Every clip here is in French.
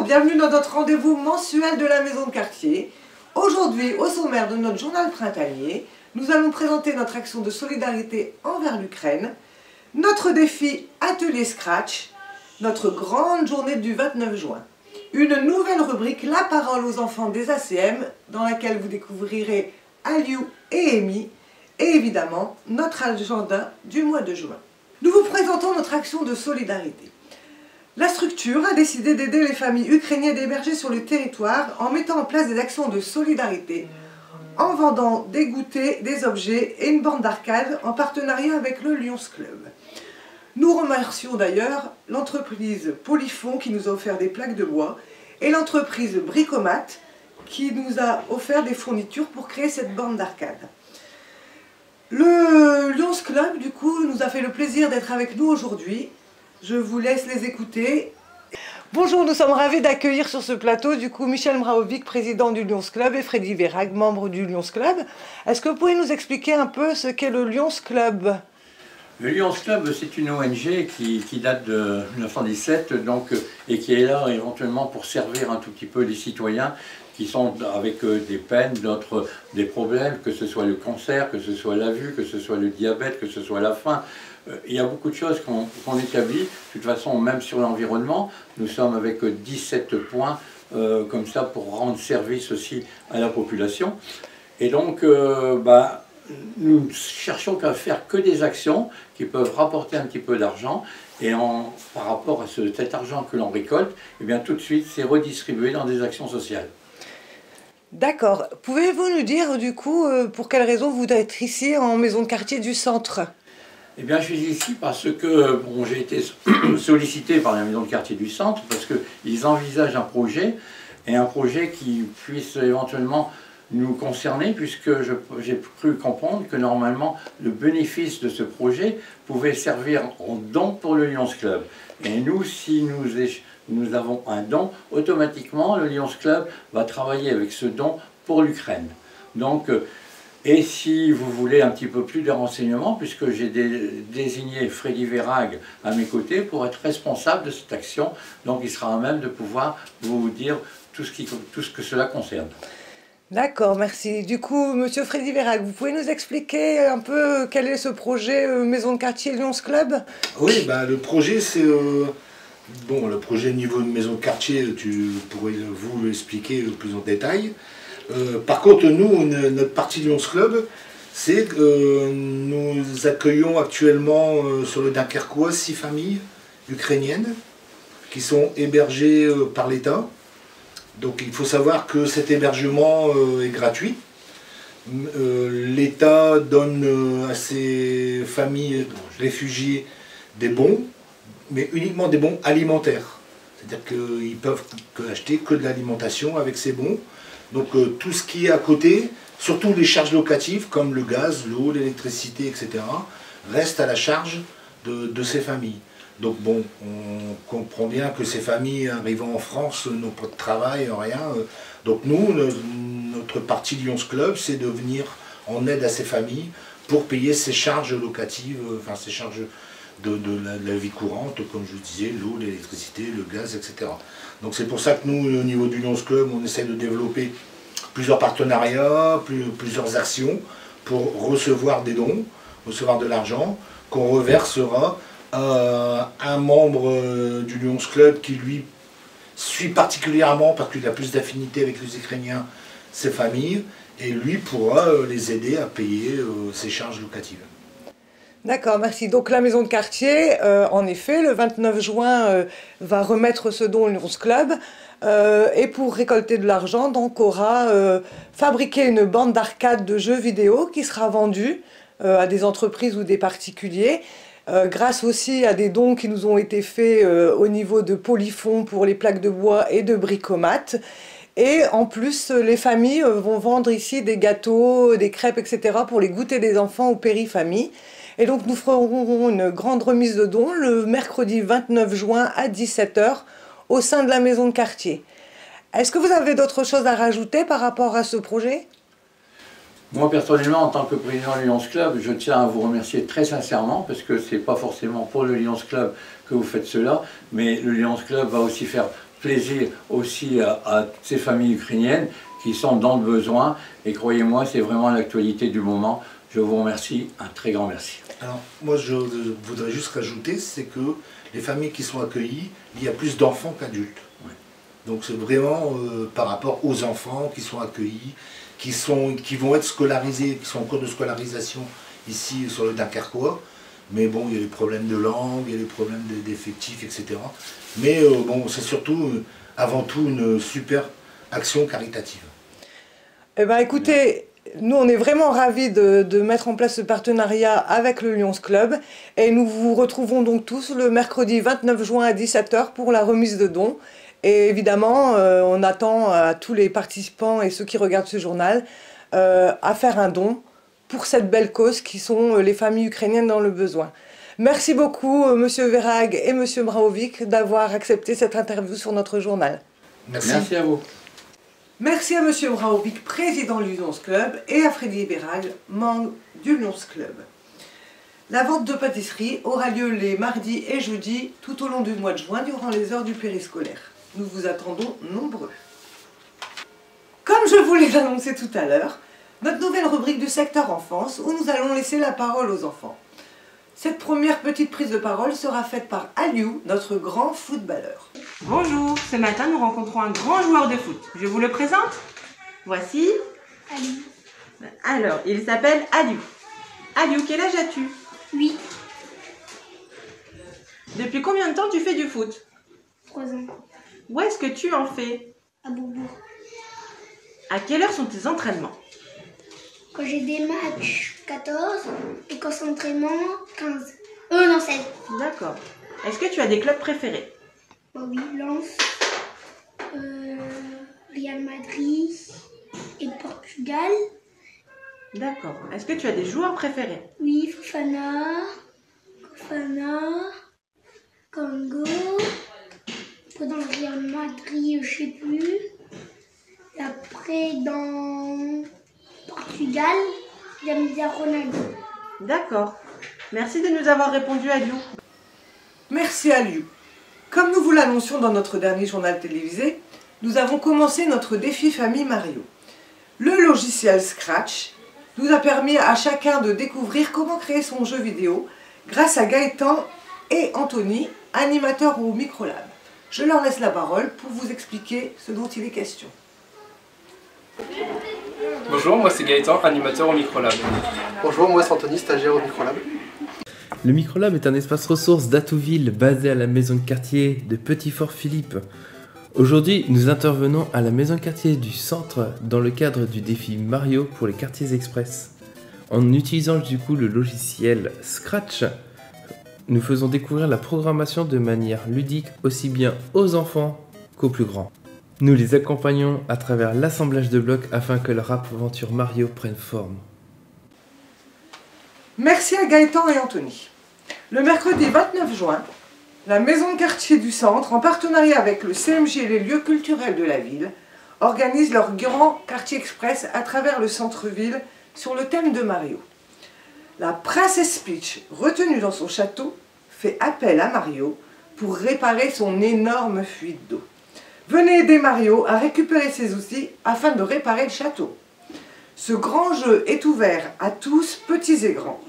bienvenue dans notre rendez-vous mensuel de la maison de quartier. Aujourd'hui, au sommaire de notre journal printanier, nous allons présenter notre action de solidarité envers l'Ukraine, notre défi Atelier Scratch, notre grande journée du 29 juin, une nouvelle rubrique La parole aux enfants des ACM, dans laquelle vous découvrirez Aliou et Amy, et évidemment notre agenda du mois de juin. Nous vous présentons notre action de solidarité. La structure a décidé d'aider les familles ukrainiennes hébergées sur le territoire en mettant en place des actions de solidarité, en vendant des goûters, des objets et une bande d'arcade en partenariat avec le Lions Club. Nous remercions d'ailleurs l'entreprise Polyfond qui nous a offert des plaques de bois et l'entreprise Bricomat qui nous a offert des fournitures pour créer cette bande d'arcade. Le Lions Club, du coup, nous a fait le plaisir d'être avec nous aujourd'hui. Je vous laisse les écouter. Bonjour, nous sommes ravis d'accueillir sur ce plateau du coup Michel Mraovic, président du Lions Club, et Freddy Verhaeghe, membre du Lions Club. Est-ce que vous pouvez nous expliquer un peu ce qu'est le Lions Club? Le Lions Club, c'est une ONG qui date de 1917 donc, et qui est là éventuellement pour servir un tout petit peu les citoyens qui sont avec des peines, d'autres des problèmes, que ce soit le cancer, que ce soit la vue, que ce soit le diabète, que ce soit la faim. Il y a beaucoup de choses qu'on établit. De toute façon, même sur l'environnement, nous sommes avec 17 points comme ça pour rendre service aussi à la population. Et donc, nous cherchons qu'à faire que des actions qui peuvent rapporter un petit peu d'argent. Et par rapport à cet argent que l'on récolte, eh bien, tout de suite, c'est redistribué dans des actions sociales. D'accord. Pouvez-vous nous dire, du coup, pour quelle raison vous êtes ici en maison de quartier du centre? Eh bien, je suis ici parce que j'ai été sollicité par la maison de quartier du centre parce qu'ils envisagent un projet qui puisse éventuellement nous concerner puisque j'ai cru comprendre que normalement le bénéfice de ce projet pouvait servir en don pour le Lions Club. Et nous, si nous avons un don, automatiquement le Lions Club va travailler avec ce don pour l'Ukraine. Donc, et si vous voulez un petit peu plus de renseignements, puisque j'ai désigné Freddy Verhaeghe à mes côtés pour être responsable de cette action, donc il sera à même de pouvoir vous dire tout ce que cela concerne. D'accord, merci. Du coup, monsieur Freddy Verhaeghe, vous pouvez nous expliquer un peu quel est ce projet Maison de quartier Lions Club? Oui, le projet, c'est... le projet niveau de maison de quartier, tu pourrais vous l'expliquer plus en détail. Par contre, nous, notre partie Lions Club, c'est que nous accueillons actuellement sur le Dunkerquois 6 familles ukrainiennes qui sont hébergées par l'État. Donc il faut savoir que cet hébergement est gratuit. L'État donne à ces familles réfugiées des bons, mais uniquement des bons alimentaires. C'est-à-dire qu'ils peuvent acheter que de l'alimentation avec ces bons. Donc tout ce qui est à côté, surtout les charges locatives comme le gaz, l'eau, l'électricité, etc., reste à la charge de ces familles. Donc bon, on comprend bien que ces familles arrivant en France n'ont pas de travail, rien. Donc nous, notre partie Lions Club, c'est de venir en aide à ces familles pour payer ces charges locatives, enfin ces charges de la vie courante, comme je vous disais, l'eau, l'électricité, le gaz, etc. Donc c'est pour ça que nous, au niveau du Lions Club, on essaie de développer plusieurs partenariats, plusieurs actions pour recevoir des dons, recevoir de l'argent, qu'on reversera à un membre du Lions Club qui lui suit particulièrement, parce qu'il a plus d'affinité avec les Ukrainiens, ses familles, et lui pourra les aider à payer ses charges locatives. D'accord, merci. Donc la maison de quartier, en effet, le 29 juin, va remettre ce don au Lions Club. Et pour récolter de l'argent, donc aura fabriqué une bande d'arcade de jeux vidéo qui sera vendue à des entreprises ou des particuliers. Grâce aussi à des dons qui nous ont été faits au niveau de Polyfond pour les plaques de bois et de Bricomat. Et en plus, les familles vont vendre ici des gâteaux, des crêpes, etc. pour les goûters des enfants aux périfamilles. Et donc nous ferons une grande remise de dons le mercredi 29 juin à 17 h au sein de la maison de quartier. Est-ce que vous avez d'autres choses à rajouter par rapport à ce projet? Moi personnellement, en tant que président du Lions Club, je tiens à vous remercier très sincèrement parce que ce n'est pas forcément pour le Lions Club que vous faites cela, mais le Lions Club va aussi faire plaisir aussi à ces familles ukrainiennes qui sont dans le besoin. Et croyez-moi, c'est vraiment l'actualité du moment. Je vous remercie, un très grand merci. Alors, moi, je voudrais juste rajouter, c'est que les familles qui sont accueillies, il y a plus d'enfants qu'adultes. Oui. Donc c'est vraiment par rapport aux enfants qui sont accueillis, qui vont être scolarisés, qui sont en cours de scolarisation ici sur le Dunkerquois. Mais bon, il y a les problèmes de langue, il y a les problèmes d'effectifs, etc. Mais bon, c'est surtout, avant tout, une super action caritative. Eh bien, écoutez, nous, on est vraiment ravis de mettre en place ce partenariat avec le Lions Club. Et nous vous retrouvons donc tous le mercredi 29 juin à 17 h pour la remise de dons. Et évidemment, on attend à tous les participants et ceux qui regardent ce journal à faire un don pour cette belle cause qui sont les familles ukrainiennes dans le besoin. Merci beaucoup, Monsieur Verhaeghe et Monsieur Mraovic, d'avoir accepté cette interview sur notre journal. Merci. Merci à vous. Merci à Monsieur Mraovic, président du Lions Club, et à Freddy Verhaeghe, membre du Lions Club. La vente de pâtisserie aura lieu les mardis et jeudis tout au long du mois de juin durant les heures du périscolaire. Nous vous attendons nombreux. Comme je vous l'ai annoncé tout à l'heure, notre nouvelle rubrique du secteur enfance où nous allons laisser la parole aux enfants. Cette première petite prise de parole sera faite par Aliou, notre grand footballeur. Bonjour, ce matin nous rencontrons un grand joueur de foot. Je vous le présente. Voici Aliou. Alors, il s'appelle Aliou. Aliou, quel âge as-tu? 8. Depuis combien de temps tu fais du foot? 3 ans. Où est-ce que tu en fais? À Bourbourg. À quelle heure sont tes entraînements? Quand j'ai des matchs, 14. Et quand c'est entraînement, 15. Non, 16. D'accord. Est-ce que tu as des clubs préférés? Bah oui, Lens, Real Madrid et Portugal. D'accord. Est-ce que tu as des joueurs préférés? Oui, Fofana, Congo. Après dans le Real Madrid, je sais plus. Et après dans Portugal, j'aime bien Ronaldo. D'accord. Merci de nous avoir répondu, Aliou. Merci Aliou. Comme nous vous l'annoncions dans notre dernier journal télévisé, nous avons commencé notre défi famille Mario. Le logiciel Scratch nous a permis à chacun de découvrir comment créer son jeu vidéo grâce à Gaëtan et Anthony, animateurs au Microlab. Je leur laisse la parole pour vous expliquer ce dont il est question. Bonjour, moi c'est Gaëtan, animateur au Microlab. Bonjour, moi c'est Anthony, stagiaire au Microlab. Le Microlab est un espace ressources d'Atouville basé à la maison de quartier de Petit-Fort-Philippe. Aujourd'hui, nous intervenons à la maison de quartier du centre dans le cadre du défi Mario pour les quartiers express. En utilisant du coup le logiciel Scratch, nous faisons découvrir la programmation de manière ludique aussi bien aux enfants qu'aux plus grands. Nous les accompagnons à travers l'assemblage de blocs afin que leur aventure Mario prenne forme. Merci à Gaëtan et Anthony. Le mercredi 29 juin, la maison de quartier du centre, en partenariat avec le CMG et les lieux culturels de la ville, organise leur grand quartier express à travers le centre-ville sur le thème de Mario. La princesse Peach, retenue dans son château, fait appel à Mario pour réparer son énorme fuite d'eau. Venez aider Mario à récupérer ses outils afin de réparer le château. Ce grand jeu est ouvert à tous, petits et grands.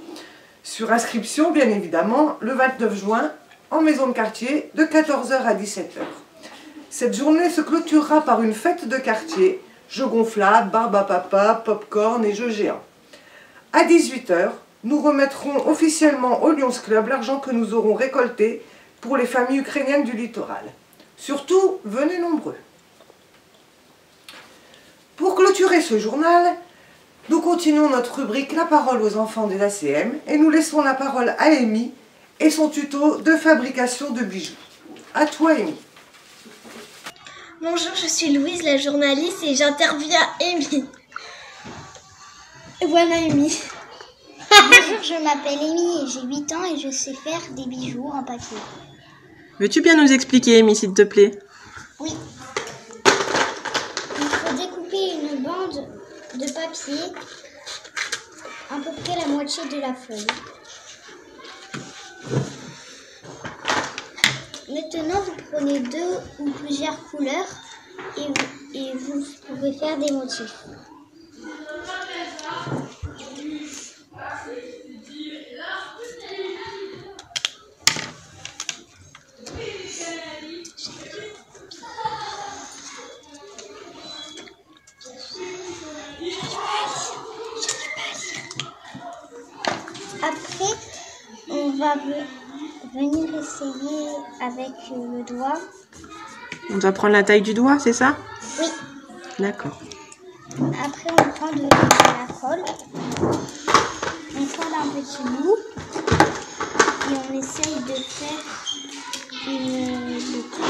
Sur inscription, bien évidemment, le 29 juin, en maison de quartier, de 14 h à 17 h. Cette journée se clôturera par une fête de quartier, jeux gonflables, barbe à papa, pop-corn et jeux géants. À 18 h, nous remettrons officiellement au Lions Club l'argent que nous aurons récolté pour les familles ukrainiennes du littoral. Surtout, venez nombreux. Pour clôturer ce journal, nous continuons notre rubrique La parole aux enfants des ACM et nous laissons la parole à Amy et son tuto de fabrication de bijoux. À toi, Amy. Bonjour, je suis Louise, la journaliste, et j'interviewe Amy. Voilà Amy. Bonjour, je m'appelle Amy et j'ai 8 ans et je sais faire des bijoux en papier. Veux-tu bien nous expliquer, Amy, s'il te plaît? Oui. Il faut découper une bande de papier, à peu près la moitié de la feuille. Maintenant, vous prenez 2 ou plusieurs couleurs et vous pouvez faire des motifs. Après, on va venir essayer avec le doigt. On doit prendre la taille du doigt, c'est ça? Oui. D'accord. Après, on prend de la colle. On colle un petit bout. Et on essaye de faire une boucle.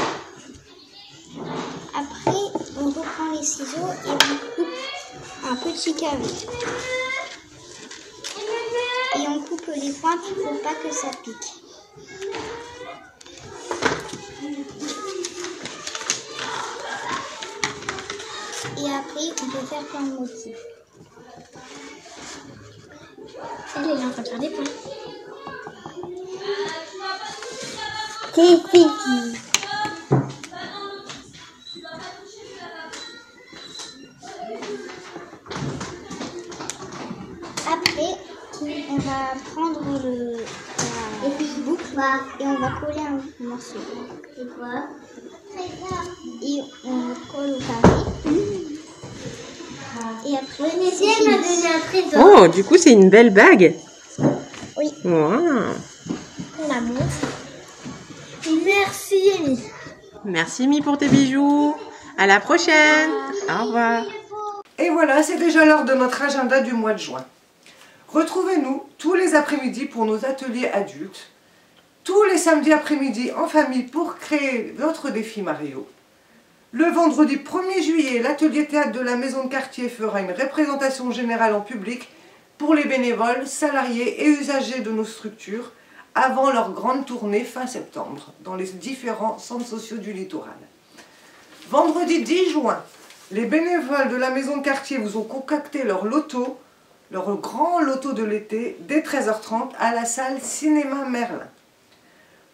Après, on reprend les ciseaux et on coupe un petit carré. Et on coupe les pointes pour pas que ça pique. Et après, on peut faire plein de motifs. Elle est là en train de faire des points. C'est fini. Après, on va prendre la boucle et on va coller un morceau. C'est quoi? Et on colle au carré. Et après, elle m'a donné un trésor. Oh, du coup, c'est une belle bague. Oui. Wow. On la montre. Merci, Amy. Merci, Amy, pour tes bijoux. À la prochaine. Au revoir. Et voilà, c'est déjà l'heure de notre agenda du mois de juin. Retrouvez-nous tous les après-midi pour nos ateliers adultes, tous les samedis après-midi en famille pour créer votre défi Mario. Le vendredi 1er juillet, l'atelier théâtre de la Maison de Quartier fera une représentation générale en public pour les bénévoles, salariés et usagers de nos structures avant leur grande tournée fin septembre dans les différents centres sociaux du littoral. Vendredi 10 juin, les bénévoles de la Maison de Quartier vous ont concocté leur loto, leur grand loto de l'été, dès 13h30 à la salle Cinéma Merlin.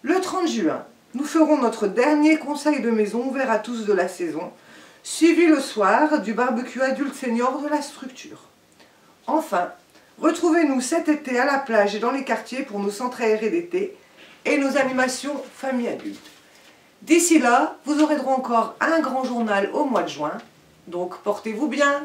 Le 30 juin, nous ferons notre dernier conseil de maison ouvert à tous de la saison, suivi le soir du barbecue adulte senior de la structure. Enfin, retrouvez-nous cet été à la plage et dans les quartiers pour nos centres aérés d'été et nos animations famille adulte. D'ici là, vous aurez droit encore à un grand journal au mois de juin, donc portez-vous bien!